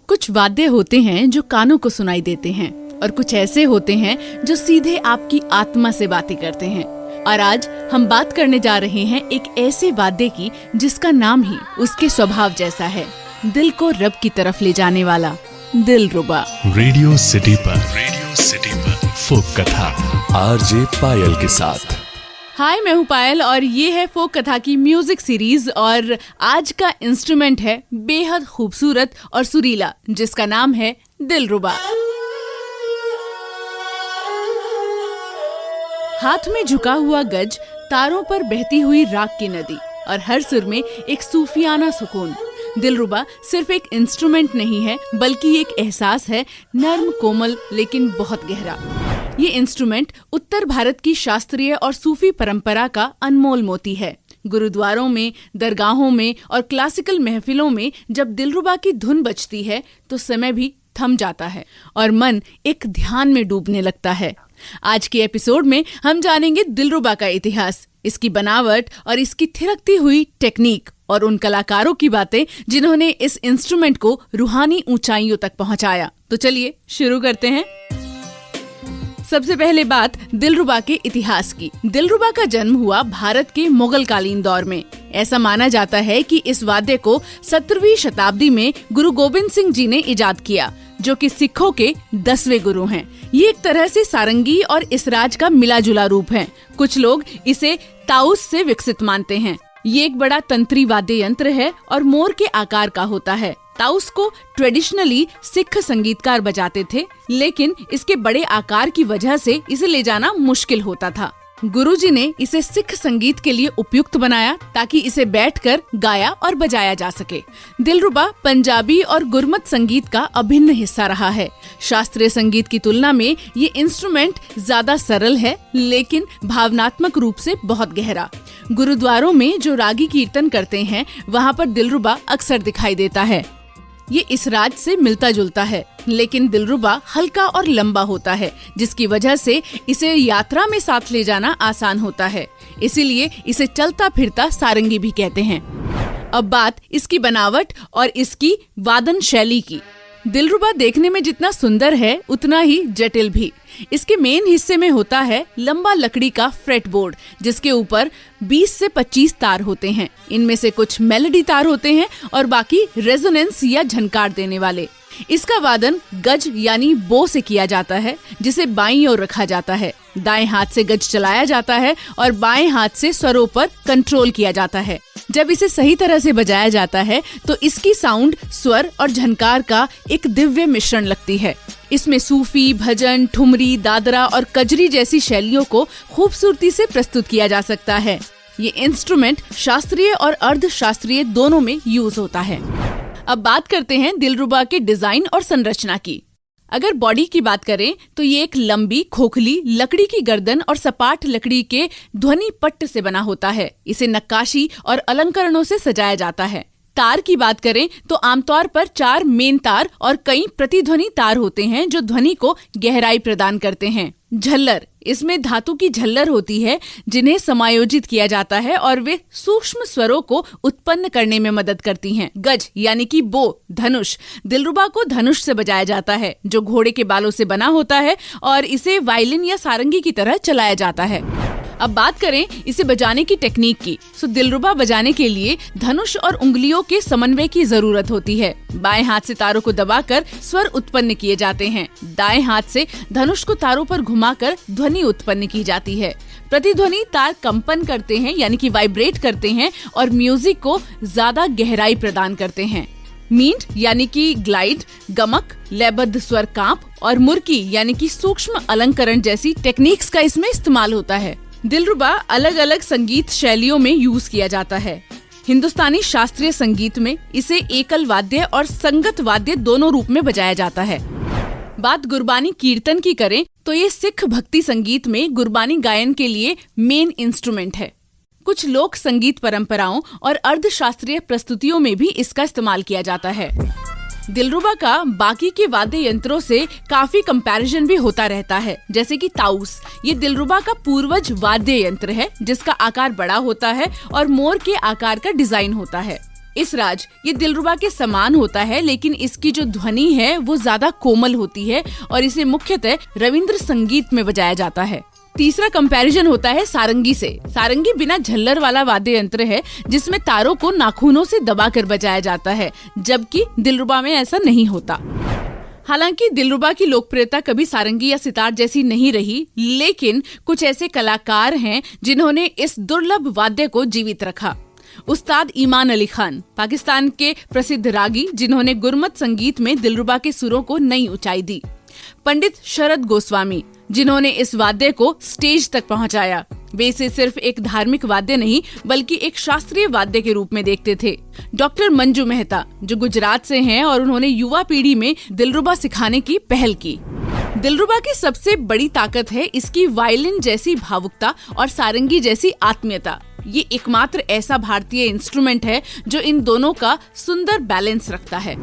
कुछ वाद्य होते हैं जो कानों को सुनाई देते हैं और कुछ ऐसे होते हैं जो सीधे आपकी आत्मा से बातें करते हैं। और आज हम बात करने जा रहे हैं एक ऐसे वाद्य की जिसका नाम ही उसके स्वभाव जैसा है, दिल को रब की तरफ ले जाने वाला, दिलरुबा। रेडियो सिटी पर फोक कथा आरजे पायल के साथ। हाय, मैं हूँ पायल और ये है फोक कथा की म्यूजिक सीरीज और आज का इंस्ट्रूमेंट है बेहद खूबसूरत और सुरीला, जिसका नाम है दिलरुबा। हाथ में झुका हुआ गज, तारों पर बहती हुई राग की नदी और हर सुर में एक सूफियाना सुकून। दिलरुबा सिर्फ एक इंस्ट्रूमेंट नहीं है, बल्कि एक एहसास है, नर्म कोमल लेकिन बहुत गहरा। ये इंस्ट्रूमेंट उत्तर भारत की शास्त्रीय और सूफी परंपरा का अनमोल मोती है। गुरुद्वारों में, दरगाहों में और क्लासिकल महफिलों में जब दिलरुबा की धुन बजती है तो समय भी थम जाता है और मन एक ध्यान में डूबने लगता है। आज के एपिसोड में हम जानेंगे दिलरुबा का इतिहास, इसकी बनावट और इसकी थिरकती हुई टेक्निक और उन कलाकारों की बातें जिन्होंने इस इंस्ट्रूमेंट को रूहानी ऊंचाइयों तक पहुंचाया। तो चलिए शुरू करते हैं। सबसे पहले बात दिलरुबा के इतिहास की। दिलरुबा का जन्म हुआ भारत के मुगल कालीन दौर में। ऐसा माना जाता है कि इस वाद्य को 17वीं शताब्दी में गुरु गोविंद सिंह जी ने इजाद किया, जो कि सिखों के 10वें गुरु हैं। ये एक तरह से सारंगी और इसराज का मिला जुला रूप है। कुछ लोग इसे ताउस से विकसित मानते हैं। ये एक बड़ा तंत्री वाद्य यंत्र है और मोर के आकार का होता है। ताउस को ट्रेडिशनली सिख संगीतकार बजाते थे, लेकिन इसके बड़े आकार की वजह से इसे ले जाना मुश्किल होता था। गुरुजी ने इसे सिख संगीत के लिए उपयुक्त बनाया ताकि इसे बैठकर गाया और बजाया जा सके। दिलरुबा पंजाबी और गुरमत संगीत का अभिन्न हिस्सा रहा है। शास्त्रीय संगीत की तुलना में ये इंस्ट्रूमेंट ज्यादा सरल है, लेकिन भावनात्मक रूप से बहुत गहरा। गुरुद्वारों में जो रागी कीर्तन करते हैं, वहाँ पर दिलरुबा अक्सर दिखाई देता है। ये इसराज से मिलता जुलता है, लेकिन दिलरुबा हल्का और लंबा होता है, जिसकी वजह से इसे यात्रा में साथ ले जाना आसान होता है। इसीलिए इसे चलता फिरता सारंगी भी कहते हैं। अब बात इसकी बनावट और इसकी वादन शैली की। दिलरुबा देखने में जितना सुंदर है, उतना ही जटिल भी। इसके मेन हिस्से में होता है लंबा लकड़ी का फ्रेट बोर्ड, जिसके ऊपर 20 से 25 तार होते हैं। इनमें से कुछ मेलोडी तार होते हैं और बाकी रेजोनेंस या झनकार देने वाले। इसका वादन गज यानी बो से किया जाता है, जिसे बाईं ओर रखा जाता है। दाएं हाथ से गज चलाया जाता है और बाएं हाथ से स्वरों पर कंट्रोल किया जाता है। जब इसे सही तरह से बजाया जाता है तो इसकी साउंड स्वर और झनकार का एक दिव्य मिश्रण लगती है। इसमें सूफी, भजन, ठुमरी, दादरा और कजरी जैसी शैलियों को खूबसूरती से प्रस्तुत किया जा सकता है। ये इंस्ट्रूमेंट शास्त्रीय और अर्ध शास्त्रीय दोनों में यूज होता है। अब बात करते हैं दिलरुबा के डिजाइन और संरचना की। अगर बॉडी की बात करें तो ये एक लंबी, खोखली, लकड़ी की गर्दन और सपाट लकड़ी के ध्वनि पट्ट से बना होता है। इसे नक्काशी और अलंकरणों से सजाया जाता है। तार की बात करें तो आमतौर पर 4 मेन तार और कई प्रतिध्वनि तार होते हैं जो ध्वनि को गहराई प्रदान करते हैं। झल्लर, इसमें धातु की झल्लर होती है जिन्हें समायोजित किया जाता है और वे सूक्ष्म स्वरों को उत्पन्न करने में मदद करती हैं। गज यानी कि बो, धनुष। दिलरुबा को धनुष से बजाया जाता है, जो घोड़े के बालों से बना होता है और इसे वायलिन या सारंगी की तरह चलाया जाता है। अब बात करें इसे बजाने की टेक्निक की, तो दिलरुबा बजाने के लिए धनुष और उंगलियों के समन्वय की जरूरत होती है। बाएं हाथ से तारों को दबाकर स्वर उत्पन्न किए जाते हैं। दाएं हाथ से धनुष को तारों पर घुमाकर ध्वनि उत्पन्न की जाती है। प्रतिध्वनि तार कंपन करते हैं यानी कि वाइब्रेट करते हैं और म्यूजिक को ज्यादा गहराई प्रदान करते हैं। मींट यानी कि ग्लाइड, गमक, लयबद्ध स्वर कांप और मुर्की यानी कि सूक्ष्म अलंकरण जैसी टेक्निक्स का इसमें इस्तेमाल होता है। दिलरुबा अलग अलग संगीत शैलियों में यूज किया जाता है। हिंदुस्तानी शास्त्रीय संगीत में इसे एकल वाद्य और संगत वाद्य दोनों रूप में बजाया जाता है। बात गुरबानी कीर्तन की करें तो ये सिख भक्ति संगीत में गुरबानी गायन के लिए मेन इंस्ट्रूमेंट है। कुछ लोक संगीत परंपराओं और अर्धशास्त्रीय प्रस्तुतियों में भी इसका इस्तेमाल किया जाता है। दिलरुबा का बाकी के वाद्य यंत्रों से काफी कंपैरिजन भी होता रहता है, जैसे कि ताउस। ये दिलरुबा का पूर्वज वाद्य यंत्र है जिसका आकार बड़ा होता है और मोर के आकार का डिजाइन होता है। इस राज ये दिलरुबा के समान होता है, लेकिन इसकी जो ध्वनि है वो ज्यादा कोमल होती है और इसे मुख्यतः रविंद्र संगीत में बजाया जाता है। तीसरा कंपैरिजन होता है सारंगी से। सारंगी बिना झल्लर वाला वाद्य यंत्र है जिसमें तारों को नाखूनों से दबाकर बजाया जाता है, जबकि दिलरुबा में ऐसा नहीं होता। हालांकि दिलरुबा की लोकप्रियता कभी सारंगी या सितार जैसी नहीं रही, लेकिन कुछ ऐसे कलाकार हैं जिन्होंने इस दुर्लभ वाद्य को जीवित रखा। उस्ताद ईमान अली खान, पाकिस्तान के प्रसिद्ध रागी जिन्होंने गुरमत संगीत में दिलरुबा के सुरों को नई ऊंचाई दी। पंडित शरद गोस्वामी, जिन्होंने इस वाद्य को स्टेज तक पहुंचाया। वे इसे सिर्फ एक धार्मिक वाद्य नहीं बल्कि एक शास्त्रीय वाद्य के रूप में देखते थे। डॉक्टर मंजू मेहता, जो गुजरात से हैं और उन्होंने युवा पीढ़ी में दिलरुबा सिखाने की पहल की। दिलरुबा की सबसे बड़ी ताकत है इसकी वायलिन जैसी भावुकता और सारंगी जैसी आत्मीयता। ये एकमात्र ऐसा भारतीय इंस्ट्रूमेंट है जो इन दोनों का सुंदर बैलेंस रखता है।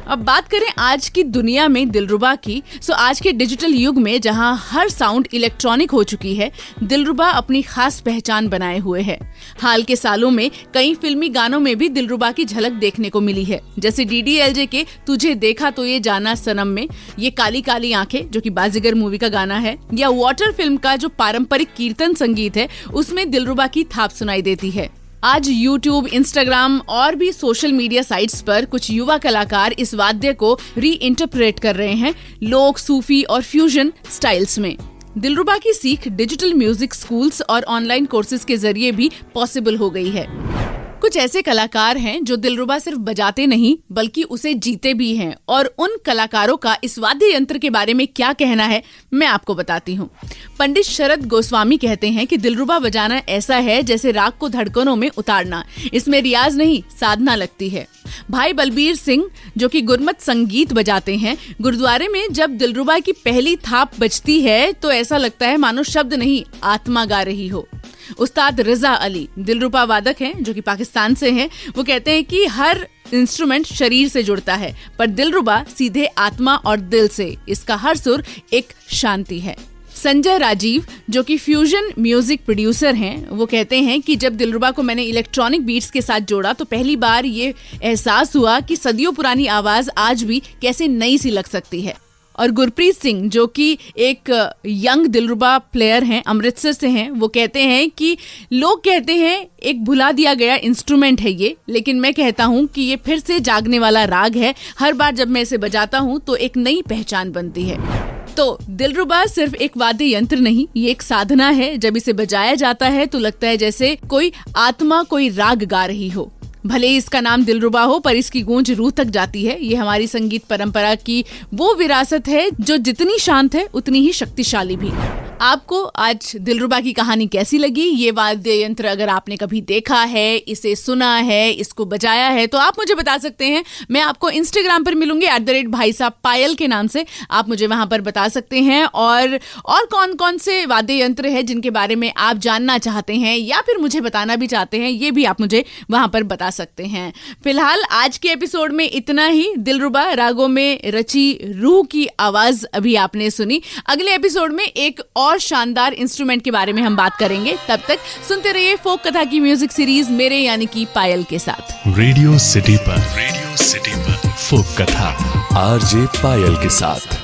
अब बात करें आज की दुनिया में दिलरुबा की, तो आज के डिजिटल युग में जहां हर साउंड इलेक्ट्रॉनिक हो चुकी है, दिलरुबा अपनी खास पहचान बनाए हुए है। हाल के सालों में कई फिल्मी गानों में भी दिलरुबा की झलक देखने को मिली है, जैसे DDLJ के तुझे देखा तो ये जाना सनम में ये काली काली आंखें, जो कि बाजीगर मूवी का गाना है, या वाटर फिल्म का जो पारंपरिक कीर्तन संगीत है उसमें दिलरुबा की थाप सुनाई देती है। आज YouTube, Instagram और भी सोशल मीडिया साइट्स पर कुछ युवा कलाकार इस वाद्य को रीइंटरप्रेट कर रहे हैं लोक, सूफी और फ्यूजन स्टाइल्स में। दिलरुबा की सीख डिजिटल म्यूजिक स्कूल्स और ऑनलाइन कोर्सेज के जरिए भी पॉसिबल हो गई है। कुछ ऐसे कलाकार हैं जो दिलरुबा सिर्फ बजाते नहीं बल्कि उसे जीते भी हैं, और उन कलाकारों का इस वाद्य यंत्र के बारे में क्या कहना है मैं आपको बताती हूँ। पंडित शरद गोस्वामी कहते हैं कि दिलरुबा बजाना ऐसा है जैसे राग को धड़कनों में उतारना, इसमें रियाज नहीं साधना लगती है। भाई बलबीर सिंह, जो कि गुरमत संगीत बजाते हैं, गुरुद्वारे में जब दिलरुबा की पहली थाप बजती है तो ऐसा लगता है मानो शब्द नहीं आत्मा गा रही हो। उस्ताद रजा अली, दिलरुबा वादक हैं जो कि पाकिस्तान से हैं, वो कहते हैं कि हर इंस्ट्रूमेंट शरीर से जुड़ता है पर दिलरुबा सीधे आत्मा और दिल से, इसका हर सुर एक शांति है। संजय राजीव, जो कि फ्यूजन म्यूजिक प्रोड्यूसर हैं, वो कहते हैं कि जब दिलरुबा को मैंने इलेक्ट्रॉनिक बीट्स के साथ जोड़ा तो पहली बार ये एहसास हुआ कि सदियों पुरानी आवाज आज भी कैसे नई सी लग सकती है। और गुरप्रीत सिंह, जो कि एक यंग दिलरुबा प्लेयर हैं, अमृतसर से हैं, वो कहते हैं कि लोग कहते हैं एक भुला दिया गया इंस्ट्रूमेंट है ये, लेकिन मैं कहता हूँ कि ये फिर से जागने वाला राग है। हर बार जब मैं इसे बजाता हूँ तो एक नई पहचान बनती है। तो दिलरुबा सिर्फ एक वाद्य यंत्र नहीं, ये एक साधना है। जब इसे बजाया जाता है तो लगता है जैसे कोई आत्मा कोई राग गा रही हो। भले ही इसका नाम दिलरुबा हो पर इसकी गूंज रूह तक जाती है। ये हमारी संगीत परंपरा की वो विरासत है जो जितनी शांत है उतनी ही शक्तिशाली भी। आपको आज दिलरुबा की कहानी कैसी लगी? ये वाद्य यंत्र अगर आपने कभी देखा है, इसे सुना है, इसको बजाया है तो आप मुझे बता सकते हैं। मैं आपको इंस्टाग्राम पर मिलूंगी @भाई साहब पायल के नाम से, आप मुझे वहां पर बता सकते हैं। और कौन कौन से वाद्य यंत्र है जिनके बारे में आप जानना चाहते हैं या फिर मुझे बताना भी चाहते हैं, ये भी आप मुझे वहां पर बता सकते हैं। फिलहाल आज के एपिसोड में इतना ही। दिलरुबा रागों में रची रूह की आवाज अभी आपने सुनी। अगले एपिसोड में एक और शानदार इंस्ट्रूमेंट के बारे में हम बात करेंगे। तब तक सुनते रहिए फोक कथा की म्यूजिक सीरीज मेरे यानी कि पायल के साथ। रेडियो सिटी पर फोक कथा RJ पायल के साथ।